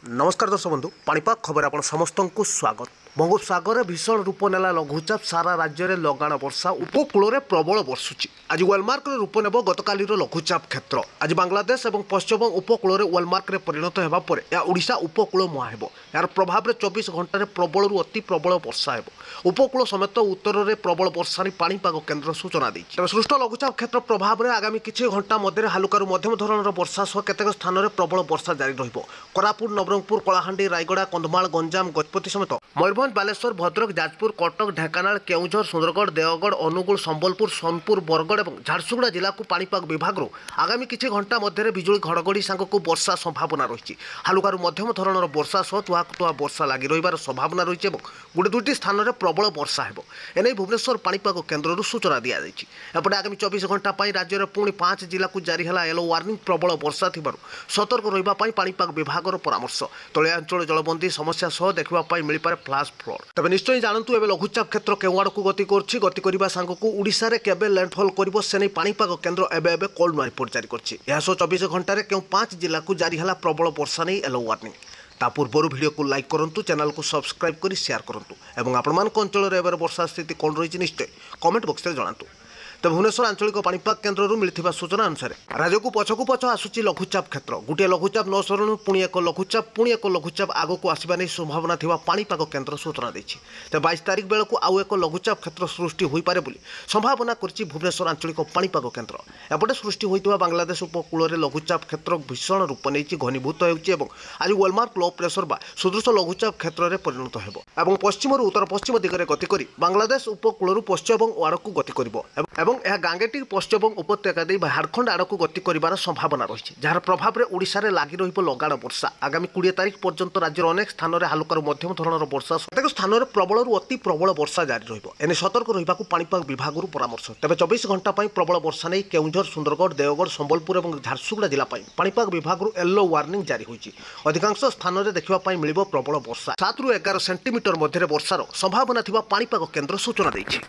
नमस्कार दर्शक बंधु पाणीपाग खबर आपण समस्त को स्वागत। बंगोपसागर में भीषण रूप नेला लघुचाप सारा राज्य में लगाण वर्षा उपकूल में प्रबल बर्षुची। आज वेलमार्क रूप नेब गतकाली लघुचाप क्षेत्र आज बांग्लादेश और पश्चिम उपकूल में वेलमार्क में परिणत होगा पर यह ओडिशा उपकूल मुहां हेब। यार प्रभाव में 24 घंटे प्रबल अति प्रबल वर्षा हेब। उपकूल समेत उत्तर में प्रबल वर्षा पाणीपाग केन्द्र सूचना देछि। सृष्ट लघुचाप क्षेत्र प्रभाव में आगामी किछि घंटा मध्य हालुकारू मध्यम धरणर वर्षा सह केतेक स्थान में प्रबल वर्षा जारी रहिबो। कोरापुट नवरंगपुर कलाहांडी रायगड़ा कंधमाल गंजाम गजपति समेत मयूरभंज बालेश्वर भद्रक जाजपुर कटक ढेंकानाल केउझर सुंदरगढ़ देवगढ़ अनुगुल संबलपुर सोनपुर बरगढ़ और झारसुगुड़ा जिला को पाणीपाग विभाग आगामी किछि घंटा मध्य बिजुली घड़घड़ी सांगक वर्षा संभावना रही। हालुकारू मध्यम धरणर वर्षा सह तुआ वर्षा लगी रही संभावना रही और गोटे दुईटी स्थान में प्रबल वर्षा हेब। एने भुवनेश्वर पाणीपाग केन्द्र सूचना दी जाएगी। एपटे आगामी 24 घंटा राज्य में पुणी 5 जिला को जारी है येलो वार्निंग प्रबल वर्षा थिबारु सतर्क रहिबा पई पाणीपाग विभाग परामर्श। तलिया अंचल जलबंदी समस्या सह देखा मिलपे फ्लाश फ्लड। तबे निश्चय जानतु एबे लघुचाप क्षेत्र केउ आड़कू गति करछि। गति करबा सांगकू ओडिशा रे केबे लैंडफॉल करिवो से नै पाणीपाग केन्द्र एबे कोल्ड रिपोर्ट जारी करछि। यह 24 घंटा केउ 5 जिला को जारी है प्रबल वर्षा नै येलो वार्निंग। ता पूर्व वीडियो को लाइक करंतु, चैनल को सब्सक्राइब करी शेयर करंतु एवं आपण मान अंचल रे एबे वर्षा स्थिति कोन रहिछि निश्चय कमेंट बॉक्स रे जणांतु। तो भुवनेश्वर आंचलिक पाणीपाग केन्द्र मिलता सूचना अनुसार राज्य को पछकू पछ आसूची लघुचाप क्षेत्र। गोटे लघुचाप न सरणु पुणी एक लघुचाप आग को आसवा नहीं संभावना थिबा पाणीपाग केन्द्र सूचना देछि। तो 22 तारिख बेल को आउ एक लघुचाप क्षेत्र सृष्टि हो पारे बोली संभावना करछि भुवनेश्वर आंचलिक पाणीपाग केन्द्र। एपटे सृष्टि होइतिबा बांग्लादेश उपकूल में लघुचाप क्षेत्र भीषण रूप नहीं घनीभूत होउछि एवं आज वेलमार्क लो प्रेसर बा सदृश लघुचाप क्षेत्र में परिणत हेब एवं पश्चिम उत्तर पश्चिम दिगरे गति करी बांग्लादेश उपकूल पश्चिम आड़क गति करिवो एवं यह गांगेटी पश्चिम उपत्यका दे झारखंड आड़क गति कर संभावना रही। जार प्रभाव में ओडिशा रे लागी रहिबो लगाण वर्षा। आगामी 20 तारिख पर्यंत राज्यर अनेक स्थान में हालुकारू मध्यम धरणर वर्षा प्रत्येक स्थान में प्रबल अति प्रबल वर्षा जारी रहिबो। एने सतर्क रहिबाकू पाणीपाग विभाग परामर्श। तेज 24 घंटा प्रबल वर्षा नहीं केउझर सुंदरगढ़ देवगढ़ संबलपुर और झारसुगुड़ा जिला पाणीपाग विभाग येलो वार्निंग जारी होइछि। अधिकांश स्थान में देखा मिलिबो प्रबल वर्षा 7 ରୁ 11 सेंटीमीटर मध्य वर्षार संभावना थिबा पाणीपाग केन्द्र सूचना देछि।